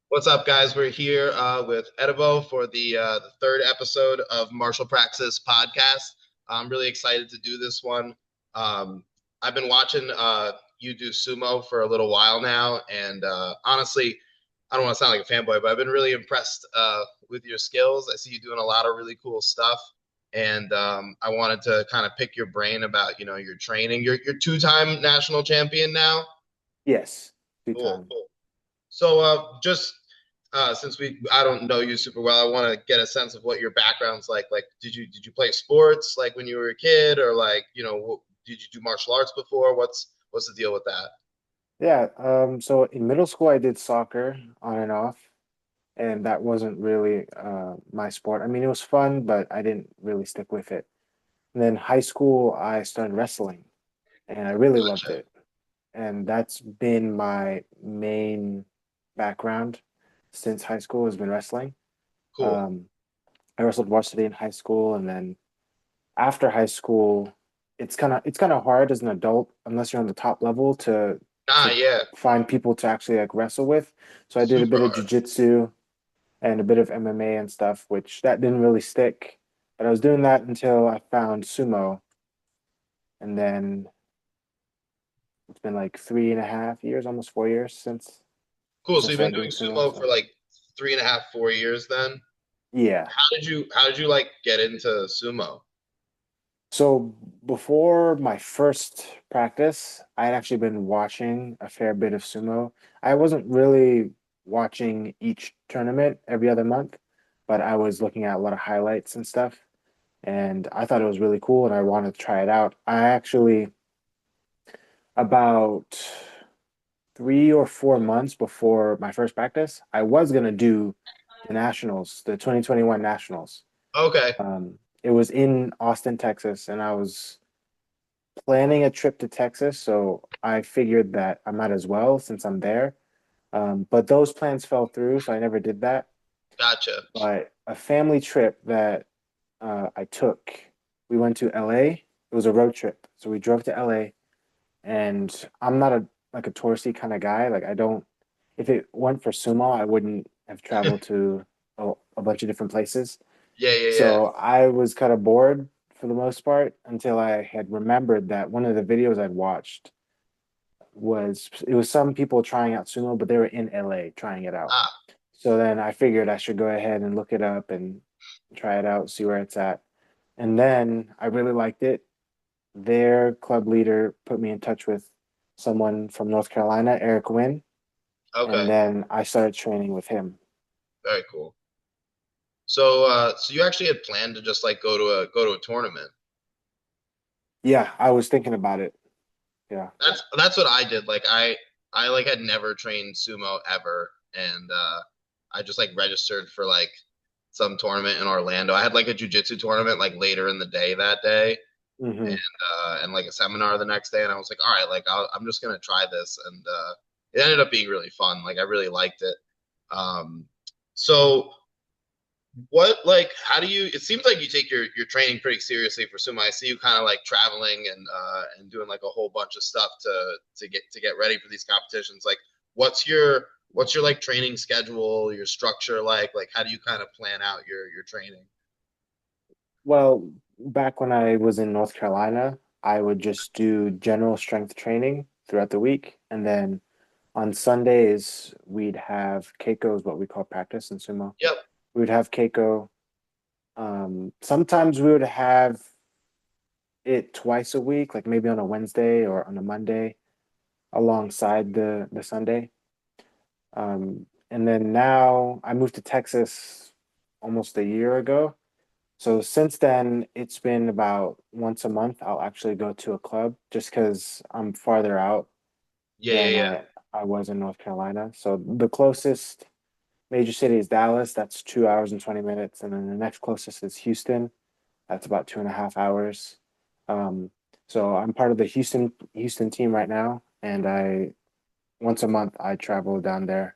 What's up, guys? We're here with Edibo for the third episode of Martial Praxis Podcast. I'm really excited to do this one. I've been watching you do sumo for a little while now, and honestly, I don't want to sound like a fanboy, but I've been really impressed with your skills. I see you doing a lot of really cool stuff, and I wanted to kind of pick your brain about your training. You're two-time national champion now. Yes, two Cool, time. cool. So just since I don't know you super well, I want to get a sense of what your background's like. Like, did you play sports like when you were a kid, or like did you do martial arts before? What's the deal with that? Yeah, so in middle school I did soccer on and off, and that wasn't really my sport. I mean, it was fun, but I didn't really stick with it. And then high school I started wrestling, and I really loved Gotcha. it. And that's been my main background since high school has been wrestling. Cool. Um, I wrestled varsity in high school, and then after high school, it's kind of hard as an adult unless you're on the top level Ah, to yeah, find people to actually like wrestle with. So I did a super bit of hard. jujitsu and a bit of MMA and stuff, which that didn't really stick. But I was doing that until I found sumo, and then it's been like 3.5 years, almost 4 years Cool. since I So you've been started doing doing sumo. sumo for So like 3.5, 4 years then. yeah. How did you like get into sumo? So before my first practice, I had actually been watching a fair bit of sumo. I wasn't really watching each tournament every other month, but I was looking at a lot of highlights and stuff, and I thought it was really cool and I wanted to try it out. I actually, about 3 or 4 months before my first practice, I was gonna do the nationals, the 2021 nationals. Okay, It was in Austin, Texas, and I was planning a trip to Texas, so I figured that I might as well since I'm there. But those plans fell through, so I never did that. gotcha. But a family trip that I took, we went to LA. It was a road trip, so we drove to LA, and I'm not a like a touristy kind of guy. Like I don't. If it weren't for sumo, I wouldn't have traveled to a bunch of different places. Yeah, yeah, yeah. So I was kind of bored for the most part until I had remembered that one of the videos I'd watched it was some people trying out sumo, but they were in LA trying it out. Ah, So then I figured I should go ahead and look it up and try it out, see where it's at. And then I really liked it. Their club leader put me in touch with someone from North Carolina, Eric Wynn, and okay, then I started training with him. very cool. So you actually had planned to just like go to a tournament. Yeah, I was thinking about it. Yeah. That's what I did. Like I like had never trained sumo ever, and I just like registered for like some tournament in Orlando. I had like a jujitsu tournament like later in the day that day, and Hmm. and like a seminar the next day, and I was like, all right, like I'm just gonna try this, and it ended up being really fun. Like I really liked it. Um, so what like how do you it seems like you take your training pretty seriously for sumo. I see you kind of like traveling and doing like a whole bunch of stuff to get ready for these competitions. Like what's your like training schedule, your structure, like how do you kind of plan out your training? Well, back when I was in North Carolina, I would just do general strength training throughout the week. And then on Sundays, we'd have Keiko is what we call practice in sumo. Yep. We would have Keiko. Sometimes we would have it twice a week, like maybe on a Wednesday or on a Monday alongside the Sunday. And then now I moved to Texas almost a year ago. So since then, it's been about once a month. I'll actually go to a club just because I'm farther out Yeah, yeah, than yeah. I was in North Carolina. So the closest major city is Dallas. That's 2 hours and 20 minutes. And then the next closest is Houston. That's about 2.5 hours. Um, so I'm part of the Houston team right now, and I once a month I travel down there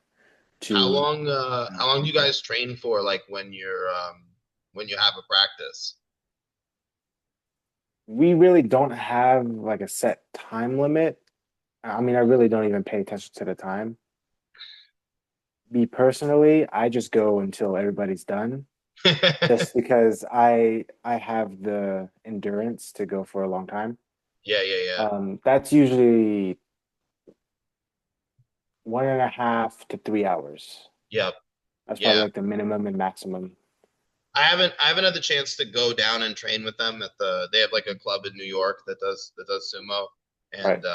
How to long how long do you compete. guys train for like when you have a practice? We really don't have like a set time limit. I mean, I really don't even pay attention to the time. Me personally, I just go until everybody's done, just because I have the endurance to go for a long time. Yeah, yeah, yeah. That's usually 1.5 to 3 hours. Yep. That's probably Yeah. like the minimum and maximum. I haven't had the chance to go down and train with them at they have like a club in New York that does sumo, Right. and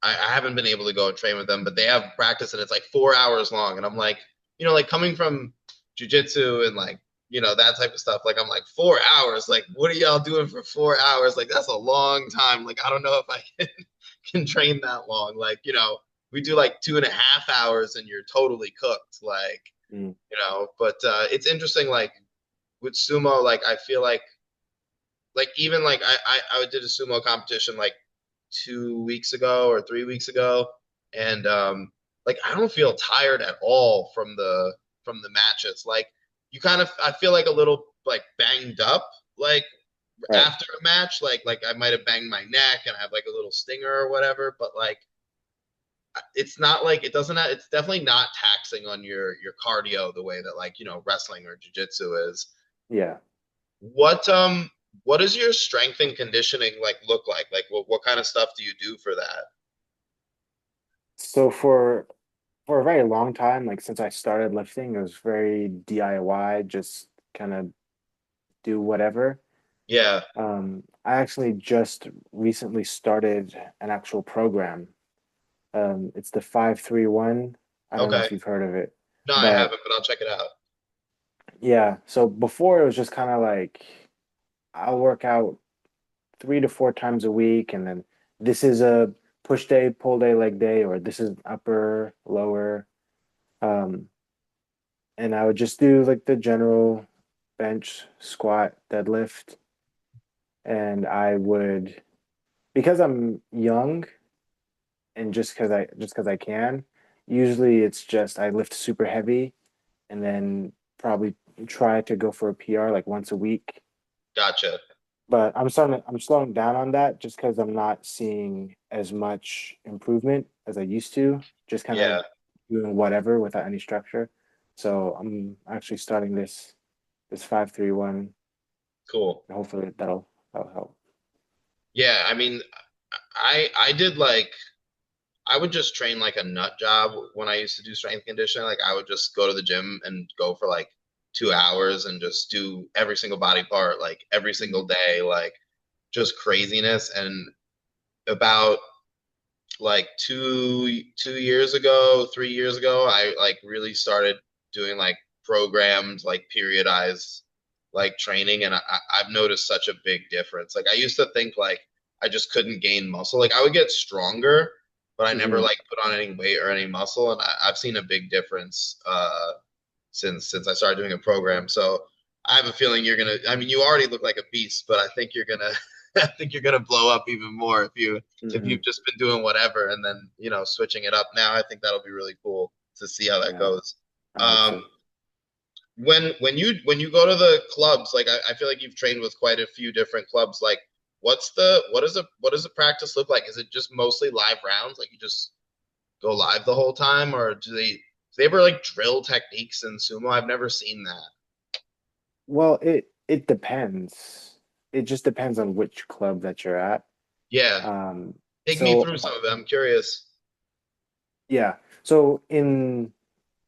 I haven't been able to go and train with them, but they have practice and it's like 4 hours long. And I'm like, like coming from jujitsu and like, that type of stuff, like I'm like 4 hours, like what are y'all doing for 4 hours? Like that's a long time. Like I don't know if I can train that long. Like, we do like 2.5 hours and you're totally cooked. Like, Mm, but it's interesting, like with sumo, like I feel like even like I did a sumo competition like 2 weeks ago or 3 weeks ago, and like I don't feel tired at all from the matches. Like you kind of I feel like a little like banged up like right. after a match, like I might have banged my neck and I have like a little stinger or whatever, but like it's not like it doesn't have, it's definitely not taxing on your cardio the way that like wrestling or jujitsu is. Yeah. What um what does your strength and conditioning like look like? Like what kind of stuff do you do for that? So for a very long time, like since I started lifting, it was very DIY, just kind of do whatever. Yeah. I actually just recently started an actual program. It's the 531. I don't know Okay. if you've heard of it, No, I but haven't, but I'll check it out. yeah. So before it was just kind of like I'll work out 3 to 4 times a week, and then this is a push day, pull day, leg day, or this is upper, lower. Um, and I would just do like the general bench, squat, deadlift, and I would because I'm young and just because I can, usually it's just I lift super heavy and then probably try to go for a PR like once a week. Gotcha. But I'm slowing down on that just because I'm not seeing as much improvement as I used to, just kind of Yeah. doing whatever without any structure. So I'm actually starting this 531. Cool. Hopefully that'll help. Yeah, I mean, I did like I would just train like a nut job when I used to do strength conditioning. Like I would just go to the gym and go for like 2 hours and just do every single body part, like every single day, like just craziness. And about like two years ago, 3 years ago, I like really started doing like programmed, like periodized like training, and I've noticed such a big difference. Like I used to think like I just couldn't gain muscle. Like I would get stronger, but I never Hmm. like put on any weight or any muscle, and I've seen a big difference since I started doing a program. So I have a feeling you're gonna. I mean, you already look like a beast, but I think you're gonna. I think you're gonna blow up even more if Hmm. you've just been doing whatever and then switching it up now. I think that'll be really cool to see how that Yeah, goes. I hope Um, so. when you go to the clubs, like I feel like you've trained with quite a few different clubs. Like, what does the practice look like? Is it just mostly live rounds? Like you just go live the whole time, or do they ever like drill techniques in sumo? I've never seen that. Well, it depends. It just depends on which club that you're at. Yeah, Um, take me so through some of it. I'm curious. yeah. So in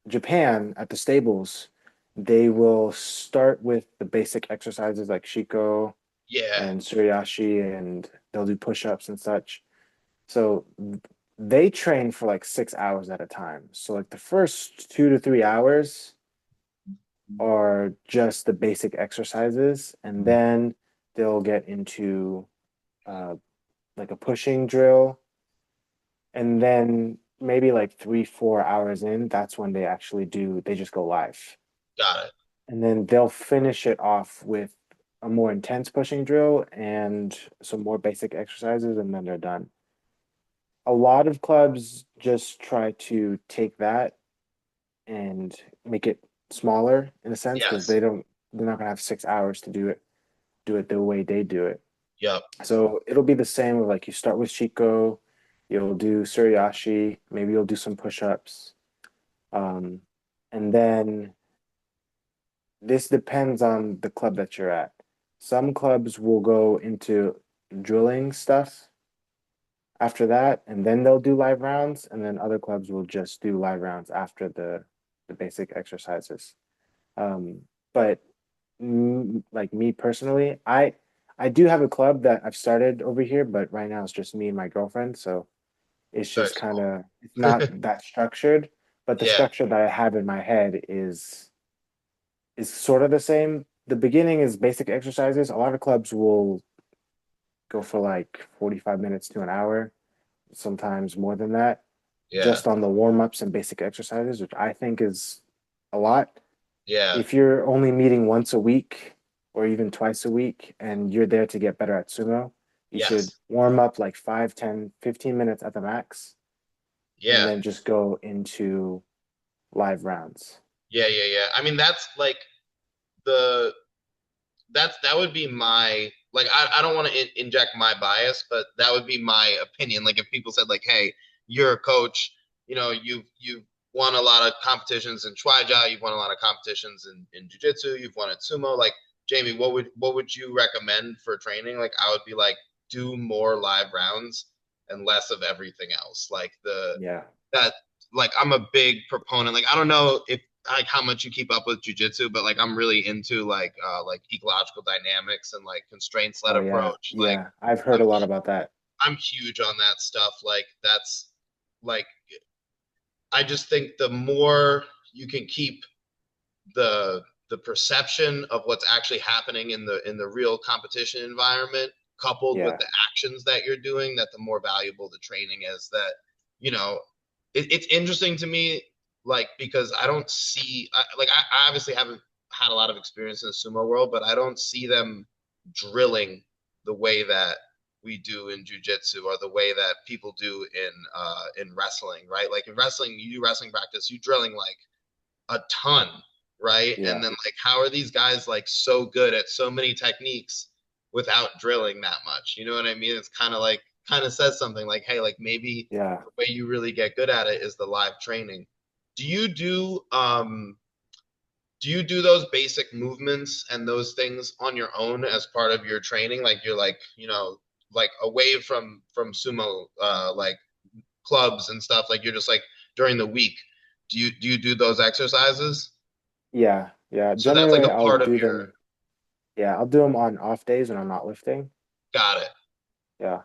Japan at the stables, they will start with the basic exercises like Shiko Yeah, and Suriyashi, and they'll do push-ups and such. So they train for like 6 hours at a time. So like the first 2 to 3 hours are just the basic exercises, and then they'll get into uh, like a pushing drill, and then maybe like 3, 4 hours in, that's when they just go live. got it. And then they'll finish it off with a more intense pushing drill and some more basic exercises, and then they're done. A lot of clubs just try to take that and make it smaller in a sense because Yes. they're not gonna have 6 hours to do it the way they do it. Yep. So it'll be the same of like you start with Shiko, you'll do Suriyashi, maybe you'll do some push-ups, Um, and then this depends on the club that you're at. Some clubs will go into drilling stuff after that, and then they'll do live rounds, and then other clubs will just do live rounds after the basic exercises. Um, but like me personally, I do have a club that I've started over here, but right now it's just me and my girlfriend, so it's Very just kind small. of it's not that structured, but the Yeah, structure that I have in my head is sort of the same. The beginning is basic exercises. A lot of clubs will go for like 45 minutes to an hour, sometimes more than that, yeah, just on the warm-ups and basic exercises, which I think is a lot. yeah, If you're only meeting once a week or even twice a week and you're there to get better at sumo, you should yes, warm up like 5, 10, 15 minutes at the max and yeah, then just go into live rounds. yeah. I mean, that's like the that would be my like I don't want to inject my bias, but that would be my opinion. Like if people said like, "Hey, you're a coach, you've won a lot of competitions in Chwaija, you've won a lot of competitions in jiu-jitsu, you've won at sumo, like Jamie, what would you recommend for training?" Like I would be like, do more live rounds and less of everything else. Like the Yeah. that like I'm a big proponent. Like I don't know if like how much you keep up with jujitsu, but like I'm really into like ecological dynamics and like constraints led Oh yeah. approach. Like Yeah. I've heard I'm a lot about that. I'm huge on that stuff. Like that's like I just think the more you can keep the perception of what's actually happening in the real competition environment coupled with Yeah. the actions that you're doing, that the more valuable the training is. That you know it's interesting to me, like because I don't see like I obviously haven't had a lot of experience in the sumo world, but I don't see them drilling the way that we do in jujitsu or the way that people do in wrestling, right? Like in wrestling, you do wrestling practice, you drilling like a ton, right? And Yeah. then like how are these guys like so good at so many techniques without drilling that much? You know what I mean? It's kind of says something like, hey, like maybe Yeah. the way you really get good at it is the live training. Do you do those basic movements and those things on your own as part of your training? Like you're like, like away from sumo like clubs and stuff, like you're just like during the week. Do you do those exercises? Yeah. Yeah. So that's like Generally a I'll part of do your them. Yeah, I'll do them on off days when I'm not lifting. got it. Yeah.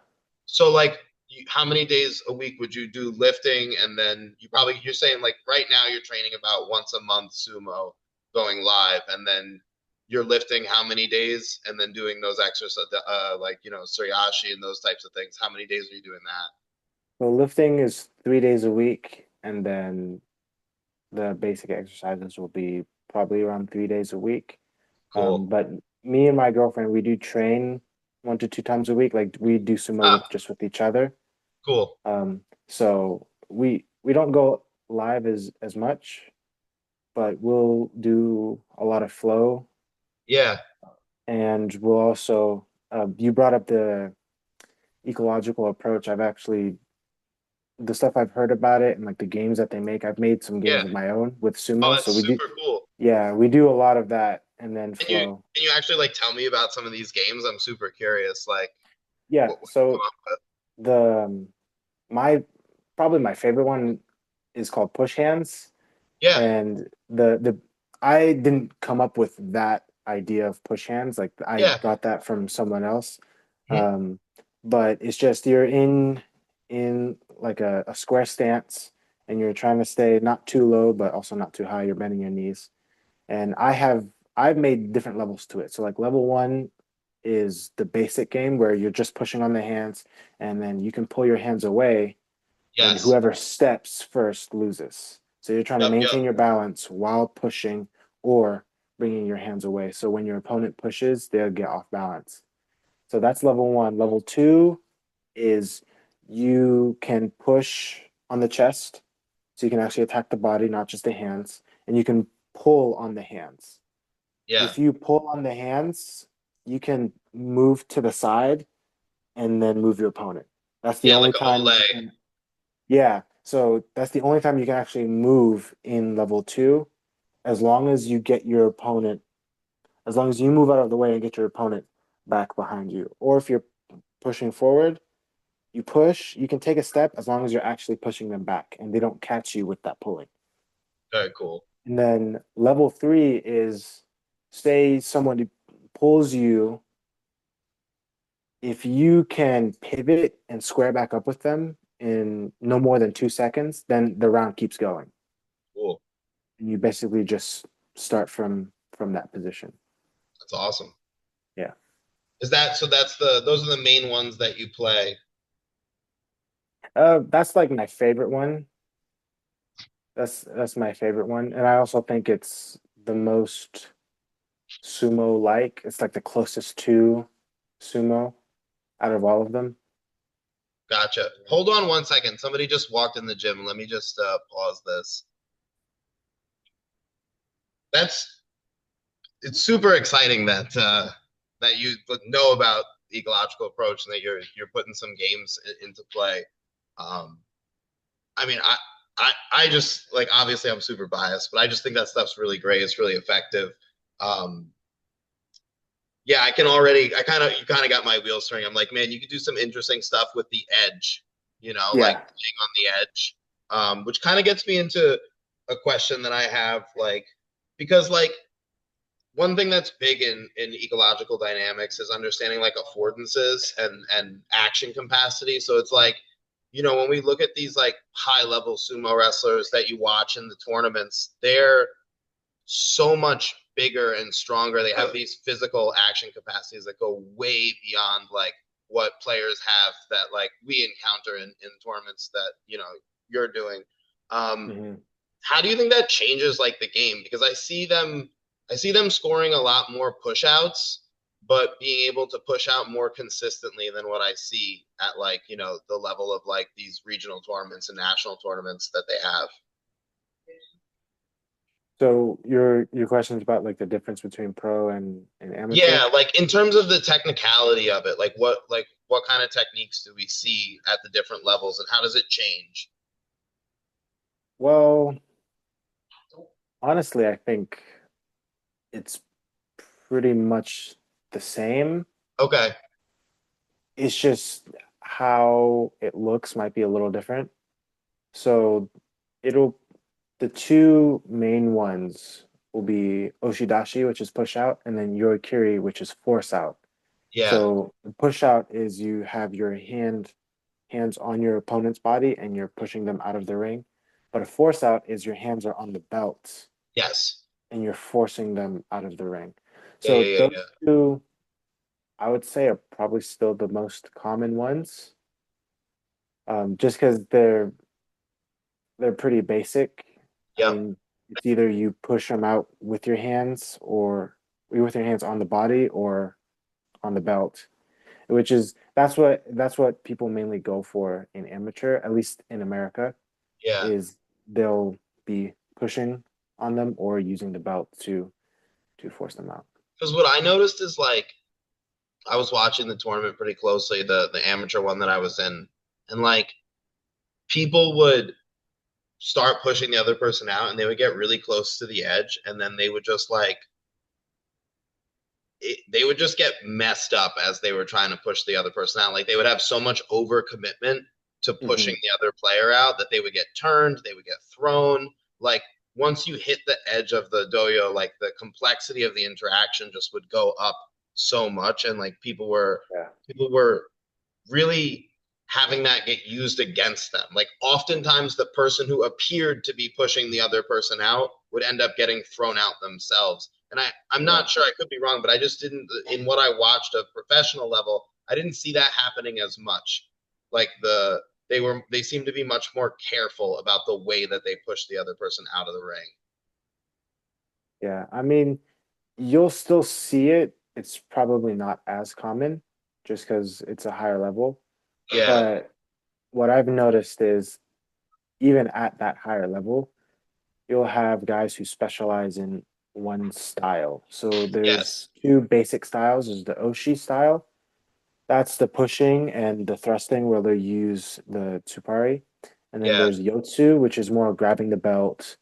So like how many days a week would you do lifting, and then you're saying like right now you're training about once a month sumo going live, and then you're lifting how many days and then doing those exercises like suriashi and those types of things. How many days are you doing that? So lifting is 3 days a week, and then the basic exercises will be probably around 3 days a week. Cool. But me and my girlfriend, we do train 1 to 2 times a week. Like we do sumo Ah, with just with each other. cool. So we don't go live as much, but we'll do a lot of flow, Yeah, and we'll also. You brought up the ecological approach. I've actually the stuff I've heard about it and like the games that they make. I've made some yeah. games of my own with Oh, sumo. So that's we do, super cool. yeah, we do a lot of that and then Can you flow. can you actually like tell me about some of these games? I'm super curious. Like Yeah. what you come So up with. the my probably my favorite one is called push hands. Yeah, And the I didn't come up with that idea of push hands. Like I yeah. got that from someone else. Mhm. Um, but it's just you're in like a square stance and you're trying to stay not too low but also not too high. You're bending your knees. And I've made different levels to it. So like level one is the basic game where you're just pushing on the hands and then you can pull your hands away and Yes. whoever steps first loses. So you're trying to Yep. maintain your balance while pushing or bringing your hands away. So when your opponent pushes, they'll get off balance. So that's level one. Level two is you can push on the chest. So you can actually attack the body, not just the hands. And you can pull on the hands. Yeah. If you pull on the hands, you can move to the side and then move your opponent. That's the Yeah, only like a time you Olay. can. Yeah. So that's the only time you can actually move in level two, as long as you get your opponent, as long as you move out of the way and get your opponent back behind you. Or if you're pushing forward, you push, you can take a step as long as you're actually pushing them back and they don't catch you with that pulling. Very cool. And then level three is, say someone pulls you, if you can pivot and square back up with them in no more than 2 seconds, then the round keeps going. Cool. And you basically just start from that position. That's awesome. Yeah. Is that so? That's the those are the main ones that you play. That's like my favorite one. That's my favorite one. And I also think it's the most sumo like. It's like the closest to sumo out of all of them. Gotcha. Hold on 1 second. Somebody just walked in the gym. Let me just pause this. That's it's super exciting that that you know about the ecological approach and that you're putting some games into play. Um, I mean, I just like obviously I'm super biased, but I just think that stuff's really great. It's really effective. Um, yeah, I kind of you kind of got my wheels turning. I'm like, man, you could do some interesting stuff with the edge, like Yeah. playing on the edge, which kind of gets me into a question that I have, like, because like one thing that's big in ecological dynamics is understanding like affordances and action capacity. So it's like, when we look at these like high level sumo wrestlers that you watch in the tournaments, they're so much bigger and stronger. They have these physical action capacities that go way beyond like what players have that like we encounter in tournaments that you're doing. Um, Mhm. how do you think that changes like the game? Because I see them scoring a lot more push outs, but being able to push out more consistently than what I see at like, the level of like these regional tournaments and national tournaments that they have. So your question is about like the difference between pro and amateur? Yeah, like in terms of the technicality of it, like what kind of techniques do we see at the different levels and how does it change? Well, honestly, I think it's pretty much the same. Okay. It's just how it looks might be a little different. So it'll the two main ones will be Oshidashi, which is push out, and then Yorikiri, which is force out. Yeah. So the push out is you have your hands on your opponent's body and you're pushing them out of the ring. But a force out is your hands are on the belts Yes. and you're forcing them out of the ring. Yeah, So yeah, yeah, yeah. those two, I would say, are probably still the most common ones, just because they're pretty basic. I Yep. mean, it's either you push them out with your hands or with your hands on the body or on the belt, which is that's what people mainly go for in amateur, at least in America, Yeah. is they'll be pushing on them or using the belt to force them out. Because what I noticed is like I was watching the tournament pretty closely, the amateur one that I was in, and like people would start pushing the other person out and they would get really close to the edge and then they would just like they would just get messed up as they were trying to push the other person out. Like they would have so much overcommitment to Mm-hmm. pushing the other player out that they would get turned, they would get thrown. Like once you hit the edge of the doyo, like the complexity of the interaction just would go up so much, and like Yeah. people were really having that get used against them. Like oftentimes the person who appeared to be pushing the other person out would end up getting thrown out themselves. And I'm Yeah. not sure, I could be wrong, but I just didn't, in what I watched of professional level, I didn't see that happening as much. Like they seemed to be much more careful about the way that they push the other person out of the ring. Yeah. I mean, you'll still see it. It's probably not as common just because it's a higher level. Yeah. But what I've noticed is even at that higher level, you'll have guys who specialize in one style. So there's Yes. two basic styles. There's the Oshi style. That's the pushing and the thrusting where they use the tsupari. And then Yeah. there's Yotsu, which is more grabbing the belt,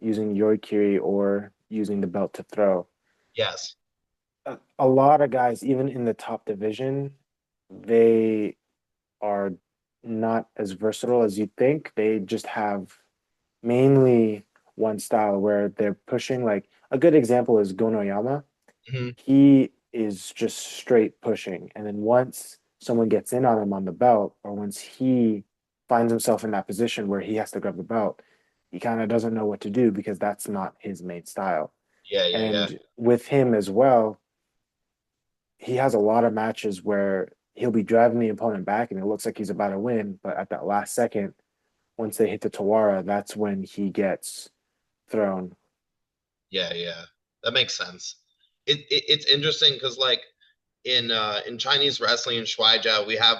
using Yorikiri, or using the belt to throw. Yes. A lot of guys, even in the top division, they are not as versatile as you'd think. They just have mainly one style where they're pushing. Like a good example is Gonoyama. Hmm. He is just straight pushing. And then once someone gets in on him on the belt, or once he finds himself in that position where he has to grab the belt, he kind of doesn't know what to do because that's not his main style. Yeah, yeah, yeah. And with him as well, he has a lot of matches where he'll be driving the opponent back and it looks like he's about to win, but at that last second, once they hit the Tawara, that's when he gets thrown. Yeah, yeah. That makes sense. It's interesting because like in Chinese wrestling and Shuaijiao, we have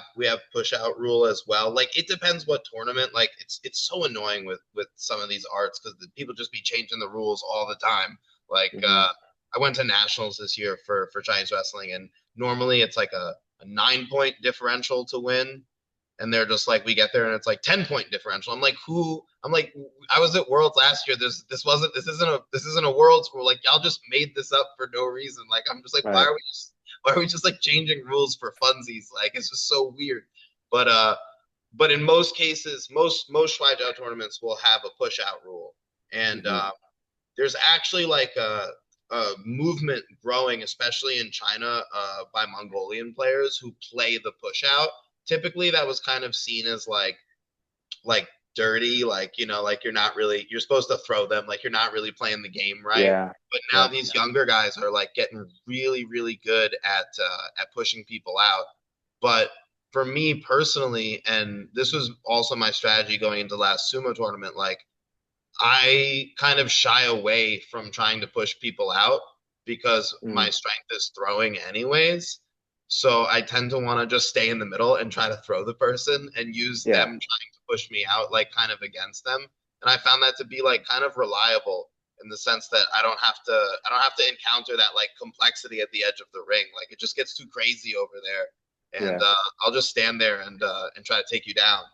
push out rule as well. Like it depends what tournament. Like it's so annoying with some of these arts because the people just be changing the rules all the time. Like Mm-hmm. I went to nationals this year for Chinese wrestling, and normally it's like a 9 point differential to win, and they're just like we get there and it's like 10 point differential. I'm like who? I'm like I was at Worlds last year. This isn't a Worlds rule. Like y'all just made this up for no reason. Like I'm just like Right. why are we just like changing rules for funsies? Like it's just so weird. But in most cases, most Shuaijiao tournaments will have a push out rule, and Mm-hmm. there's actually like a movement growing, especially in China, by Mongolian players who play the push out. Typically, that was kind of seen as like dirty, like like you're supposed to throw them, like you're not really playing the game right. Yeah. But now Yeah. these younger guys are like getting really, really good at pushing people out. But for me personally, and this was also my strategy going into last sumo tournament, like I kind of shy away from trying to push people out because my Mm. strength is throwing anyways. So I tend to want to just stay in the middle and try to throw the person and use them Yeah. trying to push me out, like kind of against them. And I found that to be like kind of reliable in the sense that I don't have to encounter that like complexity at the edge of the ring. Like it just gets too crazy over there, and Yeah. I'll just stand there and try to take you down.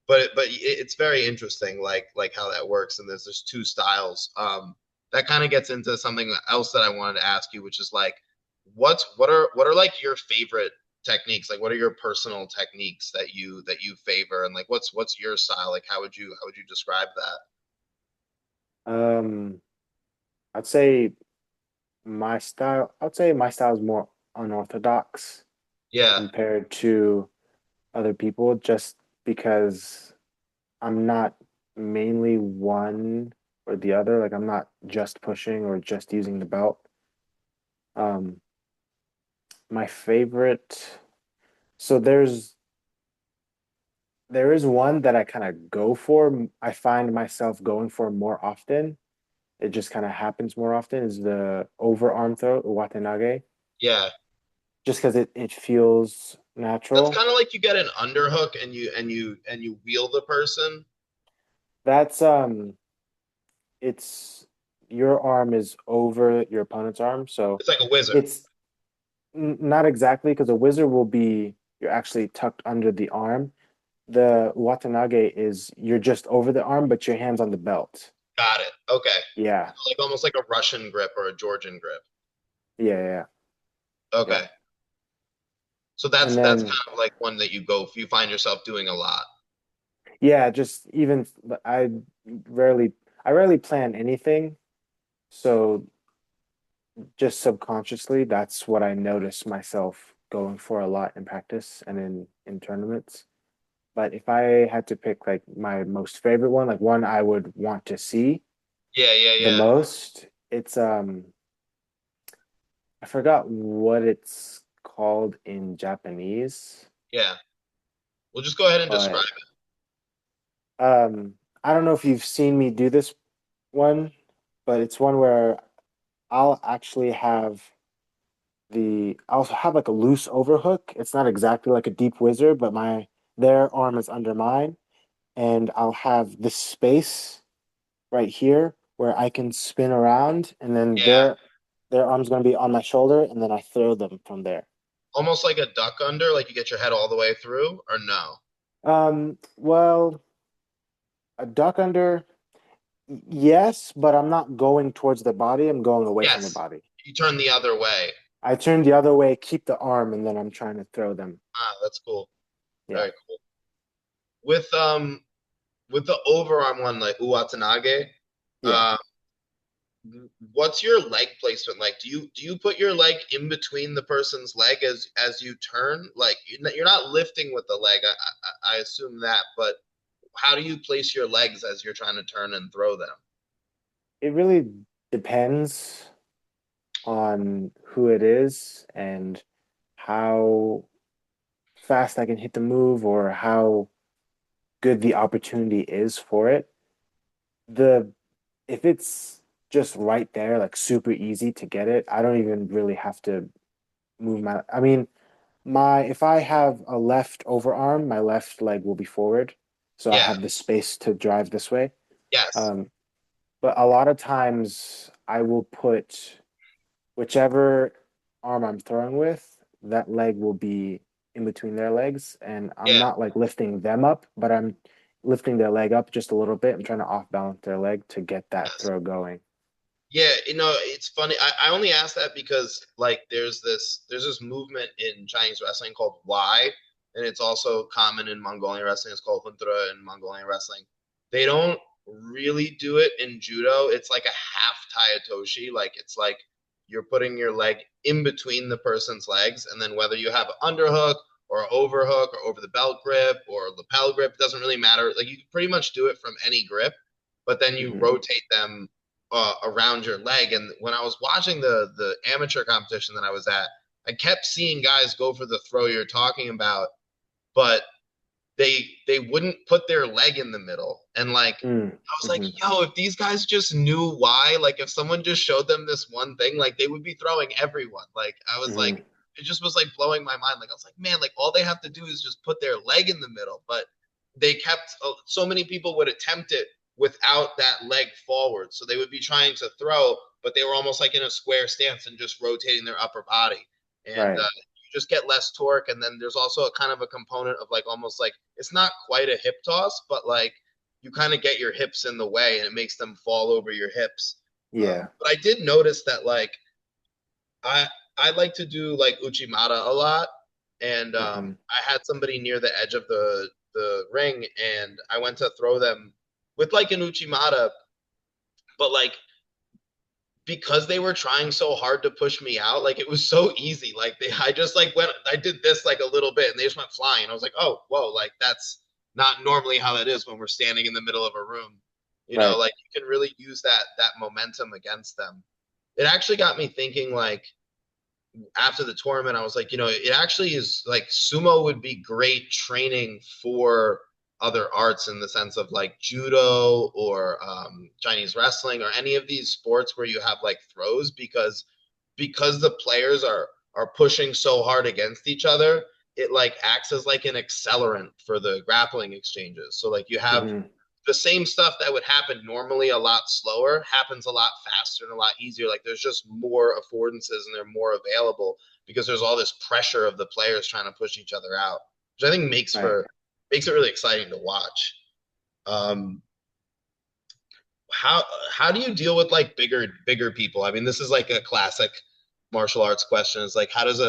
But it's very interesting, like how that works. And there's two styles. That kind of gets into something else that I wanted to ask you, which is like, what are like your favorite techniques? Like, what are your personal techniques that you favor, and like what's your style? Like, how would you describe that? Um, I'd say I'd say my style is more unorthodox Yeah, compared to other people just because I'm not mainly one or the other. Like I'm not just pushing or just using the belt. Um, my favorite, so there is one that I kind of go for. I find myself going for more often. It just kind of happens more often is the overarm throw, watanage, yeah. just because it feels That's natural. kind of like you get an underhook and you wheel the person. That's it's your arm is over your opponent's arm, so It's like a wizard. it's not exactly because a wizard will be you're actually tucked under the arm. The watanage is you're just over the arm, but your hands on the belt. Got it. Okay. Yeah, Like almost like a Russian grip or a Georgian grip. yeah, yeah, yeah. Okay. So that's And that's then kind of like one that you find yourself doing a lot. yeah, just even rarely I rarely plan anything, so just subconsciously that's what I notice myself going for a lot in practice and in tournaments. But if I had to pick like my most favorite one, like one I would want to see Yeah, yeah, the yeah, most, it's I forgot what it's called in Japanese, yeah. Well, just go ahead and describe but I don't know if you've seen me do this one, but it's one where I'll actually have I'll have like a loose overhook. It's not exactly like a deep wizard, but their arm is under mine, and I'll have this space right here where I can spin around, and then it. Yeah. their arm's gonna be on my shoulder, and then I throw them from there. Almost like a duck under, like you get your head all the way through, or no? Well, A duck under, yes, but I'm not going towards the body. I'm going away from the Yes. body. You turn the other way. I turn the other way, keep the arm, and then I'm trying to throw them. Ah, that's cool. Yeah, Very cool. With with the overarm one, like Uwatanage, yeah. uh, what's your leg placement like? Do you put your leg in between the person's leg as you turn? Like you're not lifting with the leg. I assume that, but how do you place your legs as you're trying to turn and throw them? It really depends on who it is and how fast I can hit the move or how good the opportunity is for it. The If it's just right there, like super easy to get it, I don't even really have to move I mean, my if I have a left overarm, my left leg will be forward, so I Yeah. have the space to drive this way. Yes. Um, but a lot of times I will put whichever arm I'm throwing with, that leg will be in between their legs, and I'm Yeah. not like lifting them up, but I'm lifting their leg up just a little bit. I'm trying to off balance their leg to get that Yes. throw going. Yeah, it's funny. I only ask that because like there's this movement in Chinese wrestling called Y, and it's also common in Mongolian wrestling. It's called Huntra in Mongolian wrestling. They don't really do it in judo. It's like a half Tayatoshi. Like it's like you're putting your leg in between the person's legs, and then whether you have an underhook or overhook or over the belt grip or lapel grip, it doesn't really matter. Like you can pretty much do it from any grip, but then you Hmm. rotate them around your leg. And when I was watching the amateur competition that I was at, I kept seeing guys go for the throw you're talking about, but they wouldn't put their leg in the middle. And like I was like, Mm-hmm. yo, if these guys just knew why, like if someone just showed them this one thing, like they would be throwing everyone. Like I was like, Hmm. it just was like blowing my mind. Like I was like, man, like all they have to do is just put their leg in the middle. But they kept so many people would attempt it without that leg forward. So they would be trying to throw, but they were almost like in a square stance and just rotating their upper body. And Right. you just get less torque. And then there's also a kind of a component of like almost like it's not quite a hip toss, but like you kind of get your hips in the way and it makes them fall over your hips. Yeah. But I did notice that like I I like to do like Uchimata a lot, and Hmm. I had somebody near the edge of the ring, and I went to throw them with like an Uchimata, but like because they were trying so hard to push me out, like it was so easy. Like I just like went, I did this like a little bit, and they just went flying. I was like, oh, whoa, like that's not normally how that is when we're standing in the middle of a room. Right. Like you can really use that momentum against them. It actually got me thinking, like after the tournament, I was like, it actually is like sumo would be great training for other arts in the sense of like judo or Chinese wrestling or any of these sports where you have like throws because the players are pushing so hard against each other. It like acts as like an accelerant for the grappling exchanges. So like you have Hmm. the same stuff that would happen normally a lot slower happens a lot faster and a lot easier. Like there's just more affordances and they're more available because there's all this pressure of the players trying to push each other out, which I think Right. makes it really exciting to watch. Um, how do you deal with like bigger people? I mean, this is like a classic martial arts question. It's like how does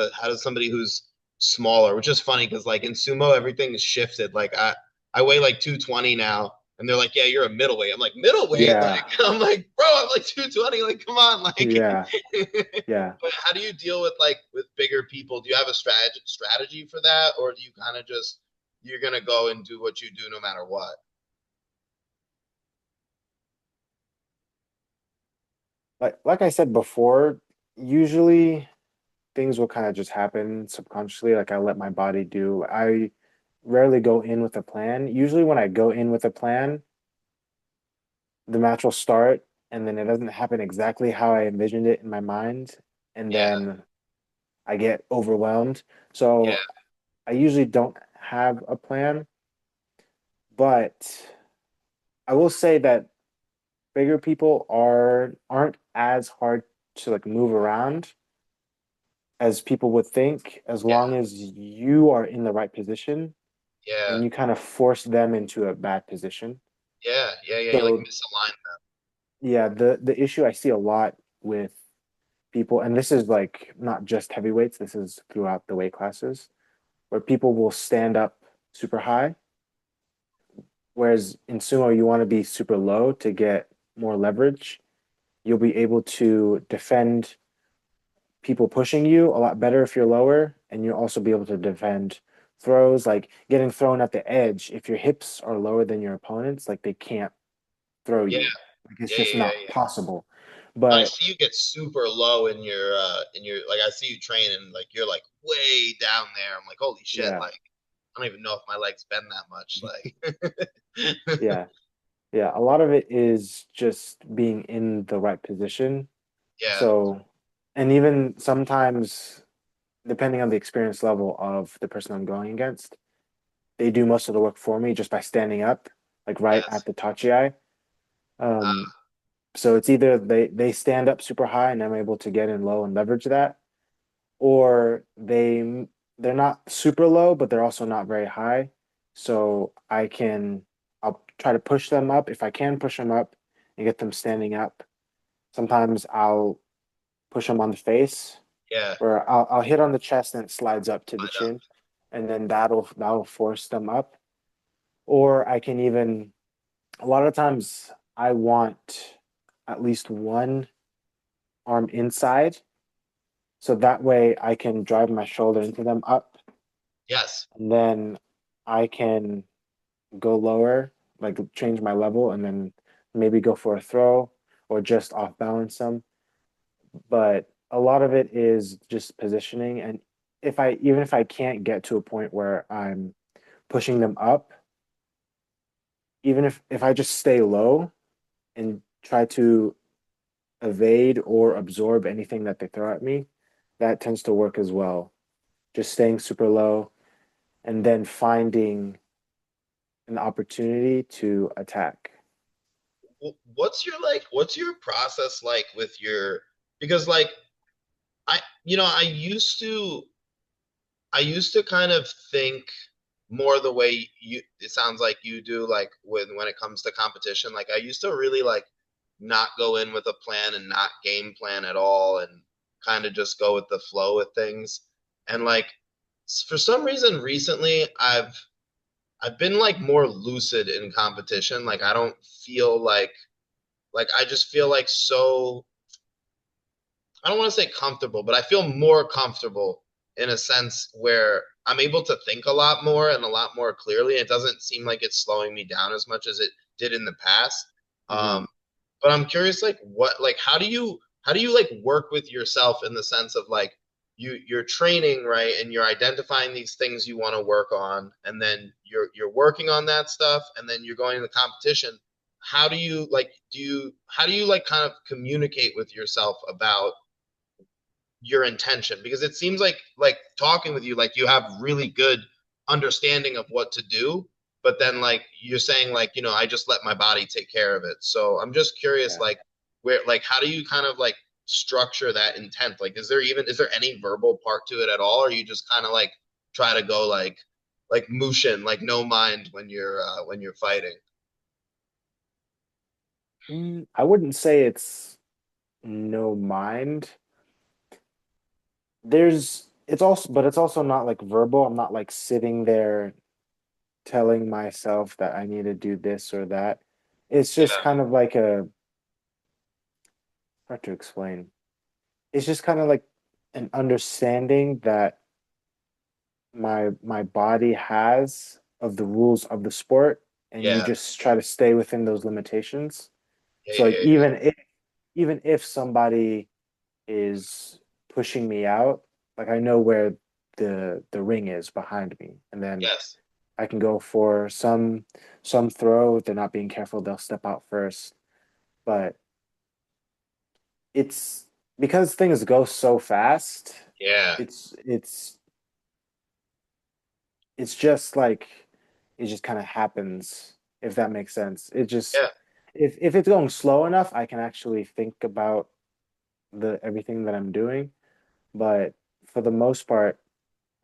somebody who's smaller, which is funny because like in sumo everything is shifted. Like I weigh like 220 now, and they're like, yeah, you're a middleweight. I'm like middleweight. Like Yeah. I'm like, bro, I'm like 220. Like come on, like. Yeah. Yeah. But how do you deal with like with bigger people? Do you have a strategy for that, or do you kind of just you're gonna go and do what you do no matter what? Like I said before, usually things will kind of just happen subconsciously. Like I let my body do. I rarely go in with a plan. Usually when I go in with a plan, the match will start and then it doesn't happen exactly how I envisioned it in my mind. And Yeah, then I get overwhelmed. yeah, So I usually don't have a plan, but I will say that bigger people aren't as hard to like move around as people would think, as yeah, long as you are in the right position yeah. and you kind of force them into a bad position. Yeah. You like So misalign. yeah, the issue I see a lot with people, and this is like not just heavyweights, this is throughout the weight classes, where people will stand up super high, whereas in sumo you want to be super low to get more leverage. You'll be able to defend people pushing you a lot better if you're lower, and you'll also be able to defend throws, like getting thrown at the edge. If your hips are lower than your opponents, like they can't throw Yeah, you. Like it's just not yeah. possible. I But see you get super low in your like I see you train and like you're like way down there. I'm like, holy shit, yeah, like I don't even know if my legs bend that much. Like yeah, yeah. A lot of it is just being in the right position. yeah, So, and even sometimes, depending on the experience level of the person I'm going against, they do most of the work for me just by standing up, like right yes. at the tachi. Um, so it's either they stand up super high and I'm able to get in low and leverage that, or they're not super low, but they're also not very high. So I'll try to push them up if I can push them up and get them standing up. Sometimes I'll push them on the face, Yeah, where I'll hit on the chest and it slides up to the I know. chin, and then that'll force them up. Or I can even a lot of times I want at least one arm inside, so that way I can drive my shoulder into them up, Yes. and then I can go lower, like change my level, and then maybe go for a throw or just off balance them. But a lot of it is just positioning. And even if I can't get to a point where I'm pushing them up, even if I just stay low and try to evade or absorb anything that they throw at me, that tends to work as well. Just staying super low and then finding an opportunity to attack. What's your process like with your because like I you know I used to kind of think more the way you it sounds like you do like when it comes to competition. Like I used to really like not go in with a plan and not game plan at all and kind of just go with the flow with things. And like for some reason recently I've been like more lucid in competition. Like I don't feel like I just feel like so I don't want to say comfortable, but I feel more comfortable in a sense where I'm able to think a lot more and a lot more clearly. It doesn't seem like it's slowing me down as much as it did in the past. Mm-hmm. Um, but I'm curious, like like how do you like work with yourself in the sense of like you're training right and you're identifying these things you want to work on, and then you're working on that stuff, and then you're going to the competition. How do you like do you how do you like kind of communicate with yourself about your intention, because it seems like talking with you like you have really good understanding of what to do, but then like you're saying like I just let my body take care of it. So I'm just curious Yeah. like where like how do you kind of like structure that intent? Like is there any verbal part to it at all, or you just kind of like try to go like mushin, like no mind when you're fighting? I wouldn't say it's no mind. But it's also not like verbal. I'm not like sitting there telling myself that I need to do this or that. It's just Yeah, kind of like hard to explain. It's just kind of like an understanding that my body has of the rules of the sport, and you yeah, just try to stay within those limitations. yeah, So yeah, like yeah, yeah. even if somebody is pushing me out, like I know where the ring is behind me, and then Yes, I can go for some throw. If they're not being careful, they'll step out first. But it's because things go so fast. yeah, It's it's it's just like it just kind of happens, if that makes sense. It just yeah. if it's going slow enough, I can actually think about the everything that I'm doing. But for the most part,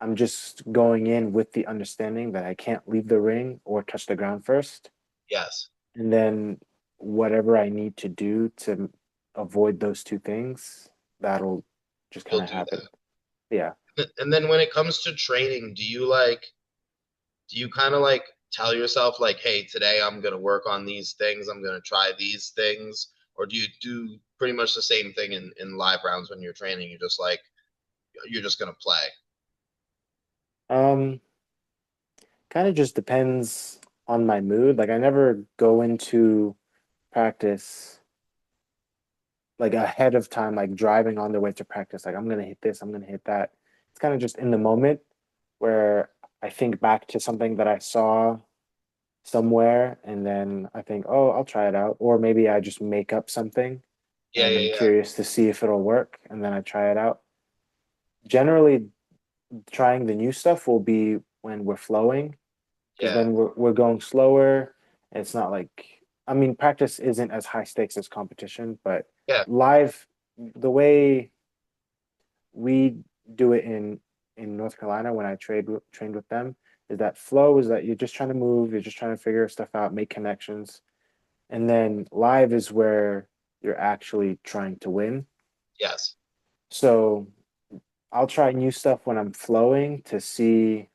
I'm just going in with the understanding that I can't leave the ring or touch the ground first. Yes. and then whatever I need to do to avoid those two things, that'll just kind You'll of do happen. that. Yeah. And then when it comes to training, do you kind of like tell yourself like, hey, today I'm gonna work on these things, I'm gonna try these things, or do you do pretty much the same thing in live rounds when you're training? You're just like you're just gonna play. Um, Kind of just depends on my mood. Like I never go into practice like ahead of time, like driving on the way to practice. Like I'm gonna hit this, I'm gonna hit that. It's kind of just in the moment where I think back to something that I saw somewhere and then I think, oh, I'll try it out. Or maybe I just make up something Yeah, and yeah, I'm yeah, curious to see if ittle work and then I try it out. Generally, trying the new stuff will be when we're flowing because yeah, then we're going slower. It's not like I mean, practice isn't as high stakes as competition, but yeah, live the way we do it in North Carolina when I trained with them is that flow is that you're just trying to move, you're just trying to figure stuff out, make connections, and then live is where you're actually trying to win. yes, So I'll try new stuff when I'm flowing to see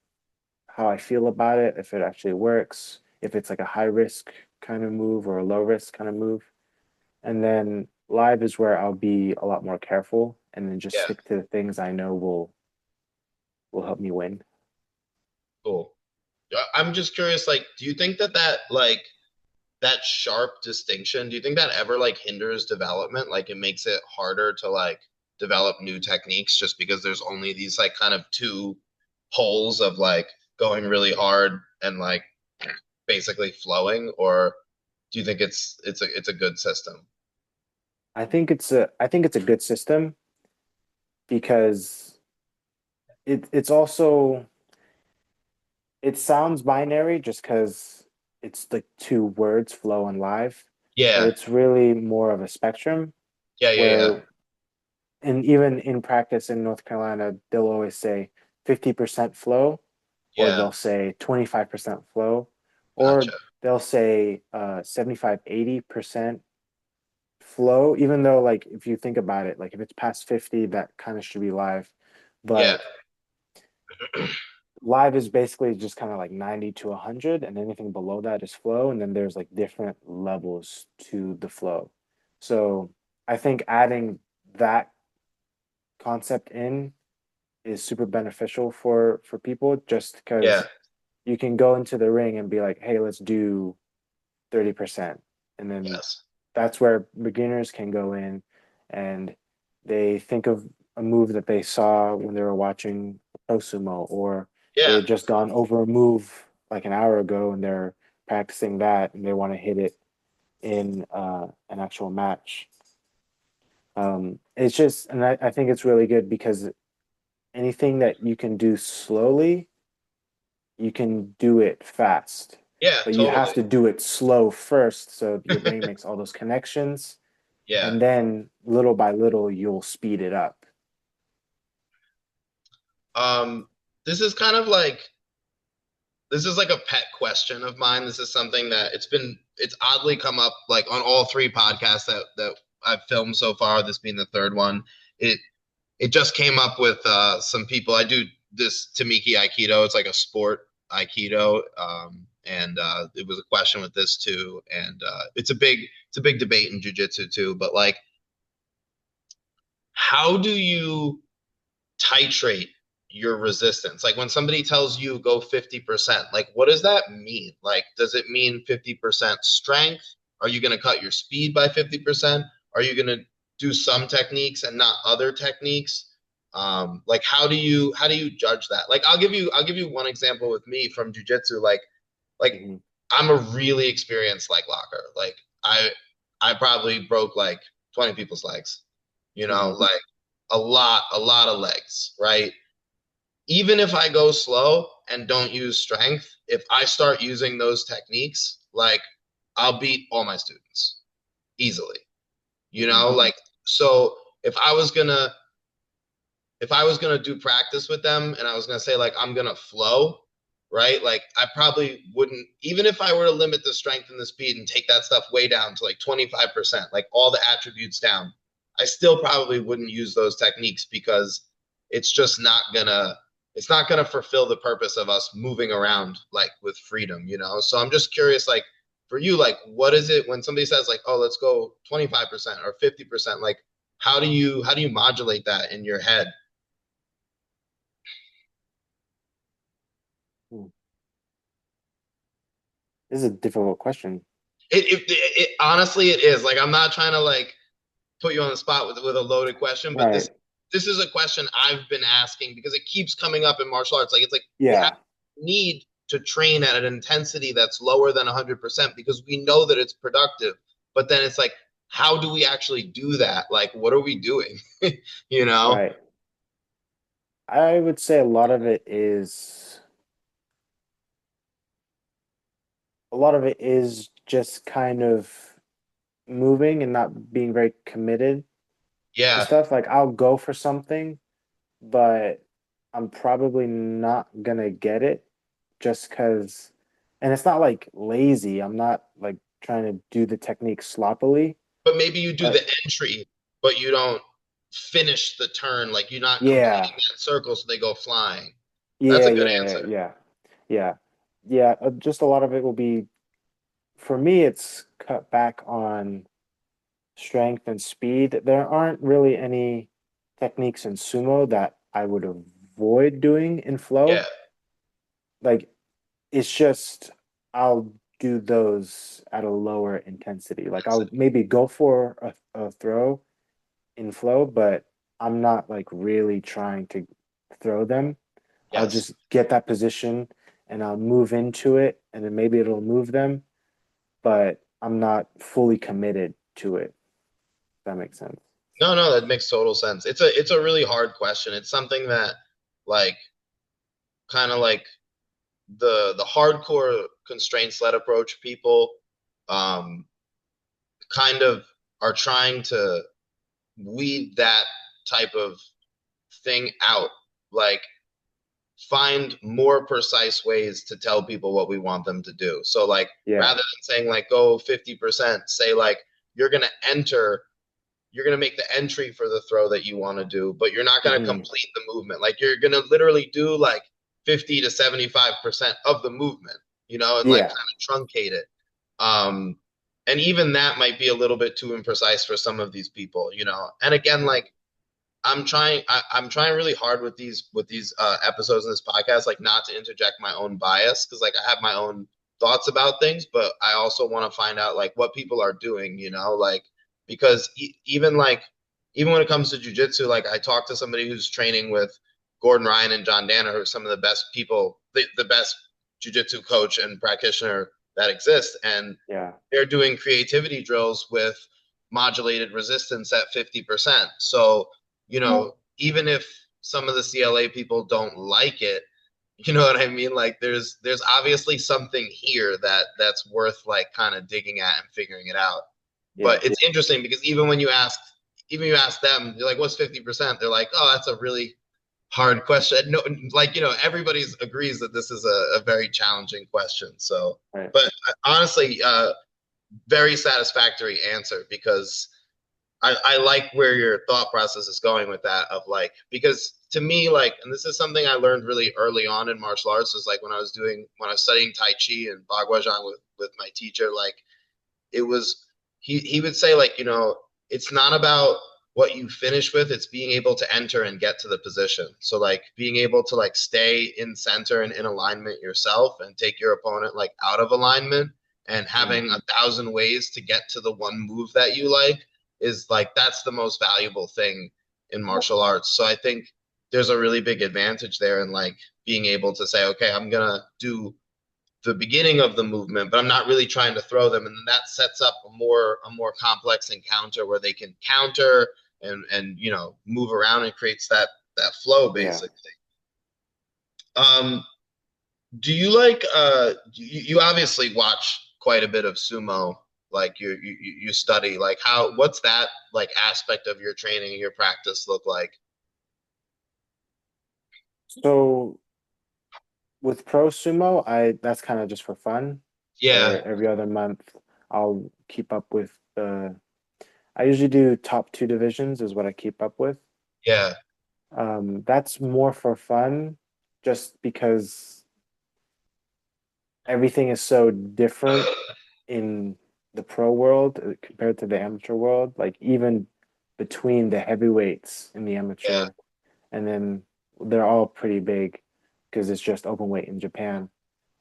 how I feel about it, if it actually works, if it's like a high risk kind of move or a low risk kind of move. And then live is where I'll be a lot more careful and then just yeah, stick to the things I know will help me win. cool. I'm just curious, like, do you think that like that sharp distinction, do you think that ever like hinders development? Like it makes it harder to like develop new techniques just because there's only these like kind of two poles of like going really hard and like basically flowing, or do you think it's a good system? I think it's a good system because it's also it sounds binary just because it's like two words, flow and live, but Yeah, it's really more of a spectrum yeah, yeah, yeah, where and even in practice in North Carolina, they'll always say 50% flow, or yeah. they'll say 25% flow, Gotcha. or they'll say 75, 80% flow, even though, like, if you think about it, like, if it's past 50, that kind of should be live. Yeah, But live is basically just kind of like 90 to 100, and anything below that is flow. And then there's like different levels to the flow. So I think adding that concept in is super beneficial for people just yeah, because you can go into the ring and be like, hey, let's do 30%. And then yes, that's where beginners can go in and they think of a move that they saw when they were watching pro sumo, or they yeah. had just gone over a move like an hour ago and they're practicing that and they want to hit it in an actual match. It's just, and I think it's really good because anything that you can do slowly, you can do it fast, Yeah, but you have totally. to do it slow first so your brain makes all those connections, Yeah. and then little by little you'll speed it up. Um, this is kind of like this is like a pet question of mine. This is something that it's oddly come up like on all three podcasts that I've filmed so far, this being the third one. It it just came up with some people. I do this Tamiki Aikido. It's like a sport Aikido. And it was a question with this too. And it's a big debate in jujitsu too. But like, how do you titrate your resistance? Like when somebody tells you go 50%, like what does that mean? Like, does it mean 50% strength? Are you going to cut your speed by 50%? Are you going to do some techniques and not other techniques? Like how do you judge that? Like I'll give you one example with me from jujitsu. Like Mm-hmm. I'm a really experienced leg locker. Like I probably broke like 20 people's legs. You know, Mm-hmm. like a lot of legs, right? Even if I go slow and don't use strength, if I start using those techniques, like I'll beat all my students easily. You Mm-hmm. know, like so if I was gonna do practice with them and I was gonna say like I'm gonna flow, right? Like I probably wouldn't, even if I were to limit the strength and the speed and take that stuff way down to like 25%, like all the attributes down, I still probably wouldn't use those techniques because it's just not gonna it's not gonna fulfill the purpose of us moving around like with freedom, you know? So I'm just curious, like for you, like what is it when somebody says like, oh, let's go 25% or 50%, like how do you modulate that in your head? Hmm. This is a difficult question. It honestly it is. Like I'm not trying to like put you on the spot with a loaded question, but this Right. this is a question I've been asking because it keeps coming up in martial arts. Like it's like we have Yeah. need to train at an intensity that's lower than 100% because we know that it's productive. But then it's like, how do we actually do that? Like, what are we doing? you know? Right. I would say a lot of it is just kind of moving and not being very committed to Yeah. stuff. Like I'll go for something, but I'm probably not gonna get it just because, and it's not like lazy. I'm not like trying to do the technique sloppily, But maybe you do the but entry, but you don't finish the turn. Like you're not yeah, completing that circle, so they go flying. That's yeah, a good yeah, answer. yeah, yeah, yeah. Just a lot of it will be for me. It's cut back on strength and speed. There aren't really any techniques in sumo that I would avoid doing in Yeah. flow. Like it's just I'll do those at a lower intensity. Like I'll maybe go for a throw in flow, but I'm not like really trying to throw them. I'll Yes. just get that position and I'll move into it and then maybe it'll move them, but I'm not fully committed to it. If that makes sense. No, no, that makes total sense. It's a really hard question. It's something that like kind of like the hardcore constraints led approach people um kind of are trying to weed that type of thing out. Like find more precise ways to tell people what we want them to do. So like Yeah. rather than saying like go 50%, say like you're going to enter you're going to make the entry for the throw that you want to do, but you're not going to Hmm. complete the movement. Like you're going to literally do like 50 to 75% of the movement, you know, and like Yeah. kind of truncate it. Um, and even that might be a little bit too imprecise for some of these people, you know. And again, Yeah. like I'm trying really hard with these episodes in this podcast, like not to interject my own bias because like I have my own thoughts about things, but I also want to find out like what people are doing, you know, like because even when it comes to jujitsu, like I talked to somebody who's training with Gordon Ryan and John Danaher, who are some of the best people, the best jujitsu coach and practitioner that exists, and Yeah. they're doing creativity drills with modulated resistance at 50%. So you know, even if some of the CLA people don't like it, you know what I mean? Like there's obviously something here that's worth like kind of digging at and figuring it out. Yeah. But it's interesting because even you ask them, you're like, what's 50%? They're like, oh, that's a really hard question. No, like, you know, everybody agrees that this is a very challenging question. So, Right. but honestly, very satisfactory answer because I like where your thought process is going with that of like because to me like and this is something I learned really early on in martial arts is like when I was studying Tai Chi and Bagua with my teacher like it was he would say like you know it's not about what you finish with it's being able to enter and get to the position so like being able to like stay in center and in alignment yourself and take your opponent like out of alignment and Mm. having 1,000 ways to get to the one move that you like is like that's the most valuable thing in martial arts so I think there's a really big advantage there in like being able to say okay I'm gonna do the beginning of the movement, but I'm not really trying to throw them. And then that sets up a more complex encounter where they can counter and you know move around and creates that flow Yeah. basically. Um, do you like you obviously watch quite a bit of sumo like you study like how what's that like aspect of your training and your practice look like? So with pro sumo, I that's kind of just for fun. Yeah, Where every other month I'll keep up with the. I usually do top two divisions is what I keep up with. yeah, That's more for fun, just because everything is so different in the pro world compared to the amateur world. Like even between the heavyweights in the yeah, amateur, and then they're all pretty big because it's just open weight in Japan.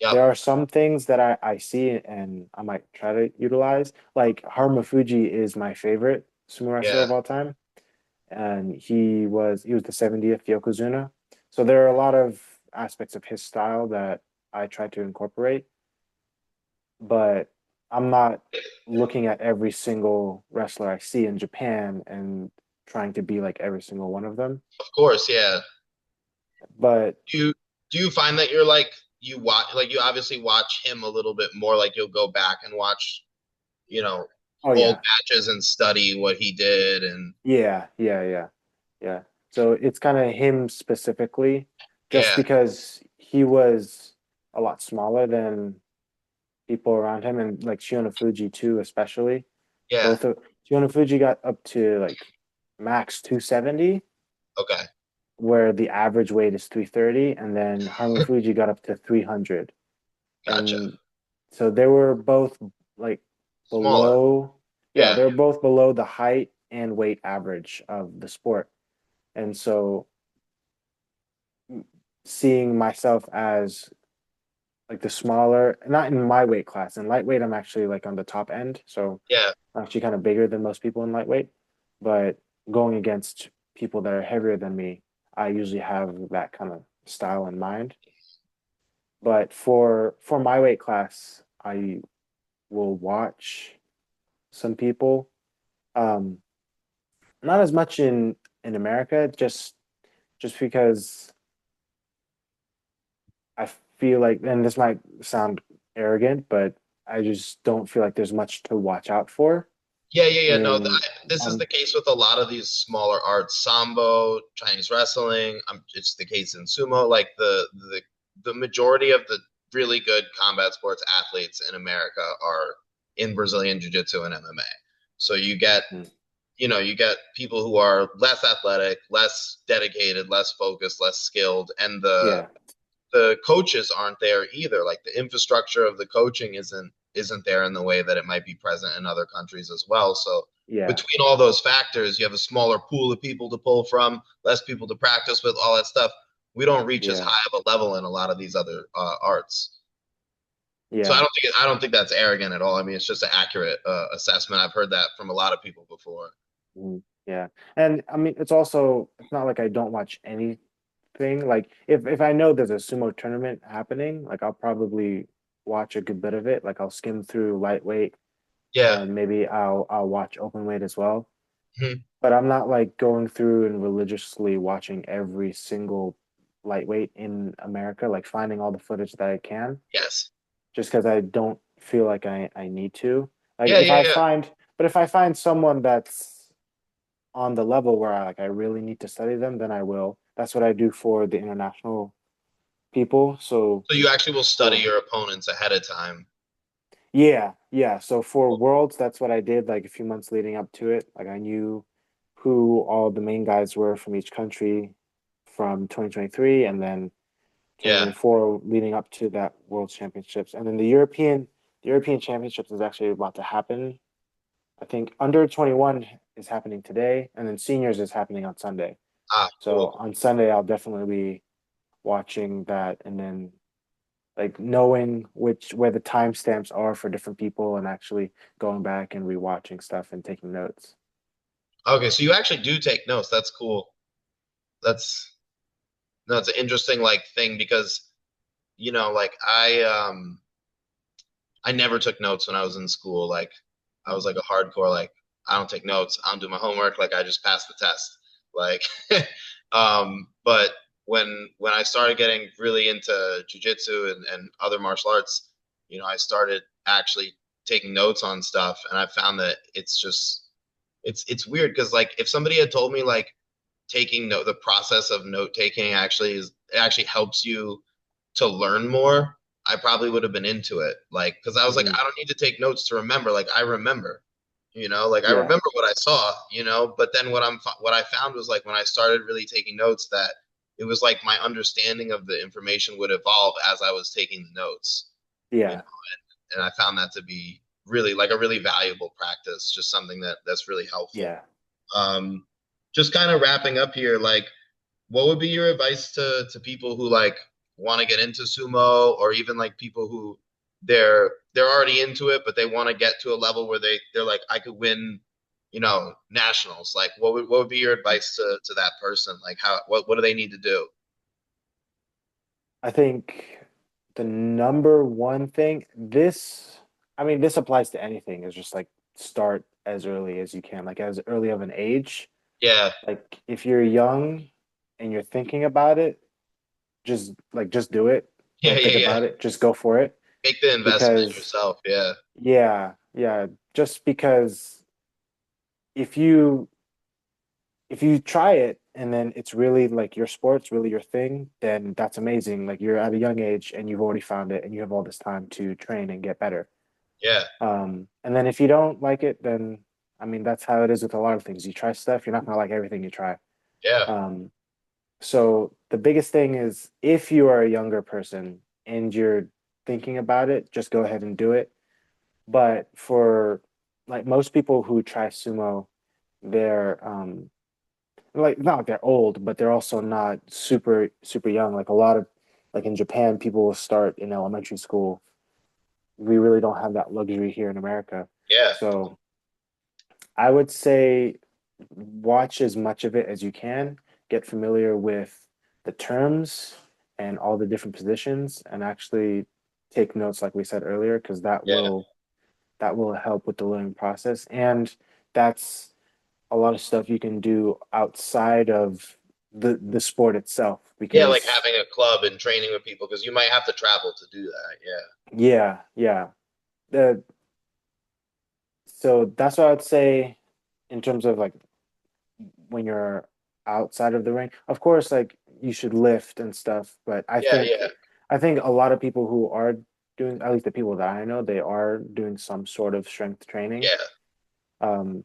yep, There are some things that I see and I might try to utilize. Like Harumafuji is my favorite sumo wrestler yeah, of all time, and he was the 70th Yokozuna. So there are a lot of aspects of his style that I try to incorporate, but I'm not looking at every single wrestler I see in Japan and trying to be like every single one of them. of course, yeah. But Do you find that you're like you watch like you obviously watch him a little bit more, like you'll go back and watch, you know, oh old yeah, matches and study what he did and yeah. So it's kind of him specifically, just yeah, because he was a lot smaller than people around him, and like Fuji too, especially. yeah, Both of Fuji got up to like max 270, okay, where the average weight is 330, and then Fuji got up to 300. gotcha. And so they were both like Smaller, below, yeah, yeah, they're both below the height and weight average of the sport. And so seeing myself as like the smaller, not in my weight class. In lightweight, I'm actually like on the top end. So yeah, I'm actually kind of bigger than most people in lightweight. But going against people that are heavier than me, I usually have that kind of style in mind. But for my weight class, I will watch some people. Um, Not as much in America, just because I feel like, and this might sound arrogant, but I just don't feel like there's much to watch out for yeah. No, in this is on the case with a lot of these smaller arts, sambo, Chinese wrestling. It's the case in sumo. Like the majority of the really good combat sports athletes in America are in Brazilian jiu-jitsu and MMA. So you get people who are less athletic, less dedicated, less focused, less skilled, and yeah, the coaches aren't there either. Like the infrastructure of the coaching isn't there in the way that it might be present in other countries as well. So yeah, between all those factors, you have a smaller pool of people to pull from, less people to practice with, all that stuff. We don't reach as yeah, high of a level in a lot of these other arts. So yeah. I don't think that's arrogant at all. I mean, it's just an accurate assessment. I've heard that from a lot of people before. Yeah. And I mean, it's not like I don't watch anything. Like if I know there's a sumo tournament happening, like I'll probably watch a good bit of it. Like I'll skim through lightweight Yeah. and maybe I'll watch open weight as well. Mhm. But I'm not like going through and religiously watching every single lightweight in America, like finding all the footage that I can, Yes. just because I don't feel like I need to. Like Yeah. if Yeah. I Yeah. find, but if I find someone that's on the level where I really need to study them, then I will. That's what I do for the international people. So So you actually will study for your opponents ahead of time. yeah. So for Worlds, that's what I did like a few months leading up to it. Like I knew who all the main guys were from each country from 2023 and then Yeah. 2024 leading up to that World Championships. And then the European Championships is actually about to happen. I think under 21 is happening today, and then seniors is happening on Sunday. Ah, So cool. on Sunday, I'll definitely be watching that and then like knowing where the timestamps are for different people and actually going back and rewatching stuff and taking notes. Okay, so you actually do take notes. That's cool. That's no, it's an interesting like thing because like I never took notes when I was in school. Like I was like a hardcore like I don't take notes. I don't do my homework. Like I just pass the test. Like but when I started getting really into jujitsu and other martial arts, I started actually taking notes on stuff and I found that it's weird because like if somebody had told me like taking note the process of note taking actually helps you to learn more, I probably would have been into it. Like, because I was like, Hmm. I don't need to take notes to remember. Like, I remember, like I Yeah, remember what I saw, But then what I found was like when I started really taking notes, that it was like my understanding of the information would evolve as I was taking the notes, you know. yeah, And I found that to be really like a really valuable practice, just something that's really helpful. yeah. Um, just kind of wrapping up here, like what would be your advice to people who like want to get into sumo, or even like people who they're already into it but they want to get to a level where they're like, I could win, nationals. Like what would be your advice to that person? Like what do they need to do? I think the number one thing, I mean, this applies to anything, is just like start as early as you can, like as early of an age. Yeah. Like if you're young and you're thinking about it, just do it. Yeah, Don't think yeah, yeah. about it. Just go for it. Make the investment Because yourself. Yeah. yeah, just because if you if you try it and then it's really like your sport's really your thing, then that's amazing. Like you're at a young age and you've already found it and you have all this time to train and get better. Yeah. And then if you don't like it, then I mean that's how it is with a lot of things. You try stuff, you're not gonna like everything you try. Yeah. Um, so the biggest thing is if you are a younger person and you're thinking about it, just go ahead and do it. But for like most people who try sumo, they're like not like they're old, but they're also not super young. Like a lot of like in Japan, people will start in elementary school. We really don't have that luxury here in America. Yeah. So I would say watch as much of it as you can, get familiar with the terms and all the different positions, and actually take notes like we said earlier, because Yeah. that will help with the learning process. And that's a lot of stuff you can do outside of the sport itself Yeah, like because having a club and training with people, because you might have to travel to do that. Yeah. yeah. The So that's what I'd say in terms of like when you're outside of the ring. Of course, like you should lift and stuff, but Yeah, yeah. I think a lot of people who are doing, at least the people that I know, they are doing some sort of strength training. Yeah.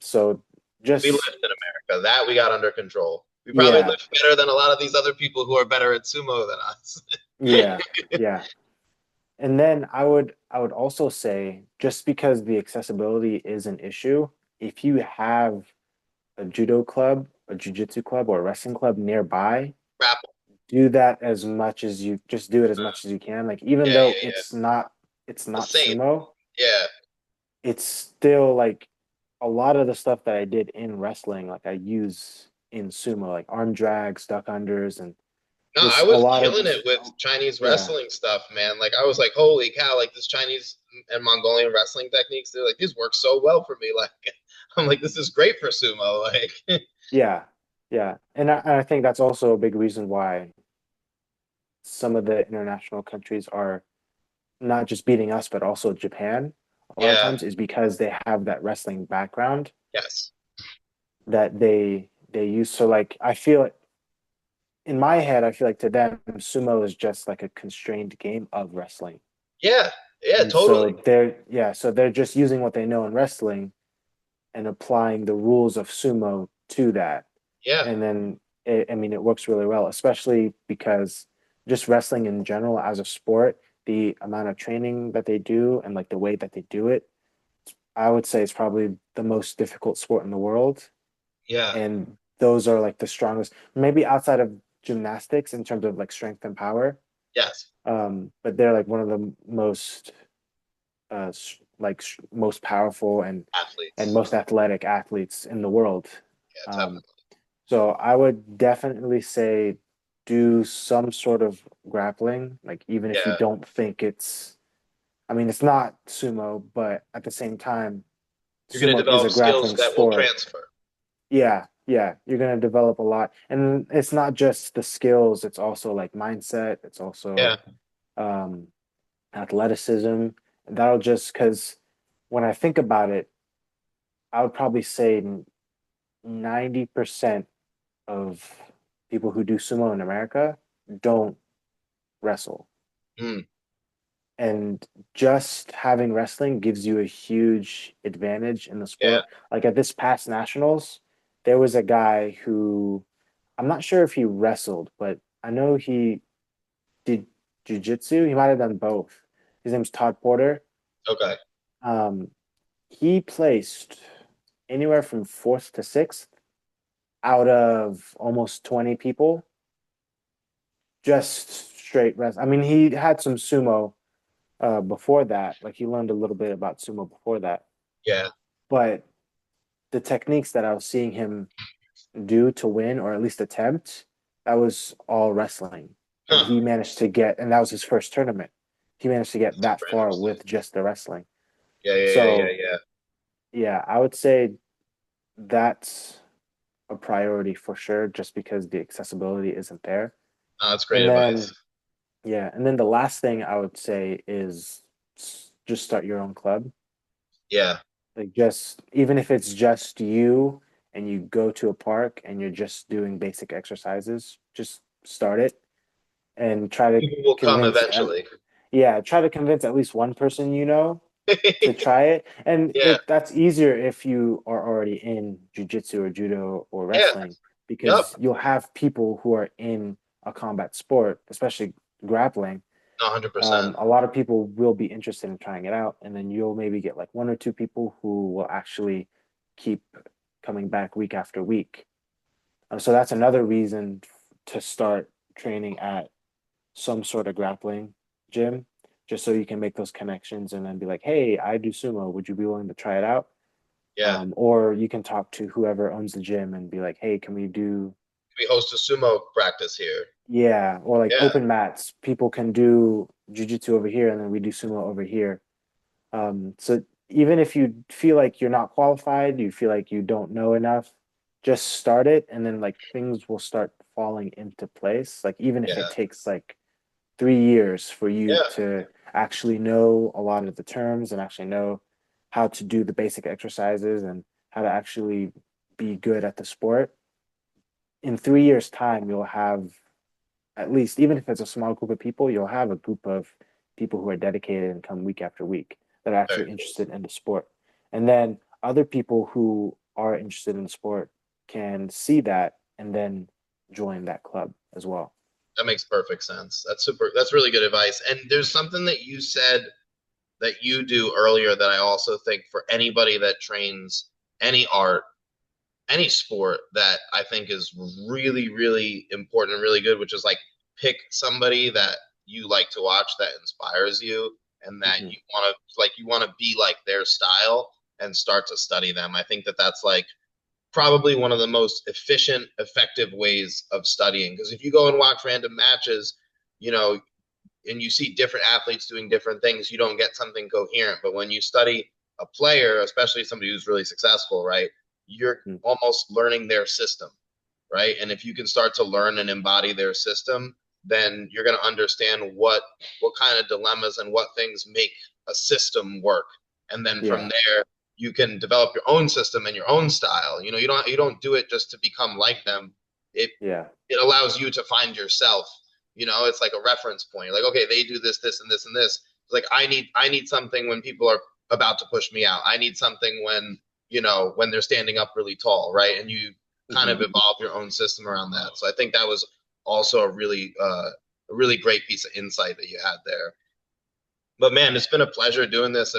So We just lift in America. That we got under control. We probably yeah, lift better than a lot of these other people who are better at sumo than us. yeah, yeah. And then I would also say just because the accessibility is an issue, if you have a judo club, a jujitsu club, or a wrestling club nearby, Grapple. do that as much as you just do it as much as you can. Like even Yeah, though yeah, yeah. it's The not same. sumo, Yeah. it's still like a lot of the stuff that I did in wrestling, like I use in sumo, like arm drags, duck unders, and No, I just a was lot of killing it with Chinese yeah, wrestling stuff, man. Like I was like, holy cow, like this Chinese and Mongolian wrestling techniques, they're like, these work so well for me. Like I'm like, this is great for sumo. Like yeah, yeah. And I think that's also a big reason why some of the international countries are not just beating us, but also Japan a lot of yeah, times is because they have that wrestling background yes. that they use. So like I feel in my head, I feel like to them, sumo is just like a constrained game of wrestling. Yeah, yeah, And totally. so so they're just using what they know in wrestling and applying the rules of sumo to that. Yeah, And then I mean it works really well, especially because just wrestling in general as a sport, the amount of training that they do and like the way that they do it, I would say it's probably the most difficult sport in the world. yeah, And those are like the strongest, maybe outside of gymnastics in terms of like strength and power. yes. But they're like one of the most most powerful and Athletes. most athletic athletes in the world. Yeah, Um, definitely. so I would definitely say do some sort of grappling, like even if you Yeah. don't think I mean, it's not sumo, but at the same time, You're gonna sumo is develop a skills grappling that will sport. transfer. Yeah, you're gonna develop a lot, and it's not just the skills; it's also like mindset. It's Yeah, also um, athleticism. That'll just because when I think about it, I would probably say 90% of people who do sumo in America don't wrestle. Mm, And just having wrestling gives you a huge advantage in the yeah. sport. Like at this past nationals, there was a guy who I'm not sure if he wrestled, but I know he did jujitsu. He might have done both. His name's Todd Porter. Okay. Um, he placed anywhere from fourth to sixth out of almost 20 people, just straight wrestling. I mean, he had some sumo before that. Like he learned a little bit about sumo before that, Yeah. but the techniques that I was seeing him do to win or at least attempt, that was all wrestling. And Huh. he managed to get, and that was his first tournament. He managed to get that Super far interesting. with just the wrestling. Yeah, yeah, yeah, yeah, So, yeah. yeah, I would say that's a priority for sure, just because the accessibility isn't there. That's great And advice. then, yeah, and then the last thing I would say is just start your own club. Yeah. Like just even if it's just you and you go to a park and you're just doing basic exercises, just start it and try to People will come convince eventually. yeah, try to convince at least one person you know to try it. And Yeah. that's easier if you are already in jujitsu or judo or Yeah. wrestling Yep. because you'll have people who are in a combat sport, especially grappling. 100%. A lot of people will be interested in trying it out, and then you'll maybe get like one or two people who will actually keep coming back week after week. So that's another reason to start training at some sort of grappling gym, just so you can make those connections and then be like, hey, I do sumo. Would you be willing to try it out? Yeah. Or you can talk to whoever owns the gym and be like, hey, can we do, We host a sumo practice here. yeah, or like Yeah. open mats. People can do jujitsu over here and then we do sumo over here. So even if you feel like you're not qualified, you feel like you don't know enough, just start it and then like things will start falling into place. Like even if it Yeah. takes like 3 years for you Yeah. to actually know a lot of the terms and actually know how to do the basic exercises and how to actually be good at the sport, in 3 years' time, you'll have at least, even if it's a small group of people, you'll have a group of people who are dedicated and come week after week that are Very actually cool. interested in the sport. And then other people who are interested in the sport can see that and then join that club as well. That makes perfect sense. That's super. That's really good advice. And there's something that you said that you do earlier that I also think for anybody that trains any art, any sport, that I think is really, really important and really good, which is like pick somebody that you like to watch that inspires you and that Mm-hmm. you want to be like their style and start to study them. I think that that's like probably one of the most efficient, effective ways of studying. Because if you go and watch random matches, you know, and you see different athletes doing different things, you don't get something coherent. But when you study a player, especially somebody who's really successful, right, you're Mm-hmm. almost learning their system, right? And if you can start to learn and embody their system, then you're going to understand what kind of dilemmas and what things make a system work. And then from Yeah. there, you can develop your own system and your own style. You know, you don't do it just to become like them. It Yeah. it allows you to find yourself. You know, it's like a reference point. Like, okay, they do this, this, and this, and this. It's like I need something when people are about to push me out. I need something when when they're standing up really tall, right? And you kind Mm-hmm. of evolve your own system around that. So I think that was also a really great piece of insight that you had there. But man, it's been a pleasure doing this.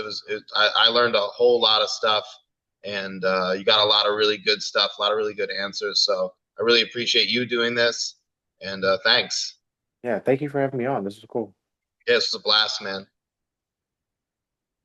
I learned a whole lot of stuff, and you got a lot of really good stuff, a lot of really good answers. So I really appreciate you doing this, and thanks. Yeah. Thank you for having me on. This is cool. Yeah, this was a blast, man.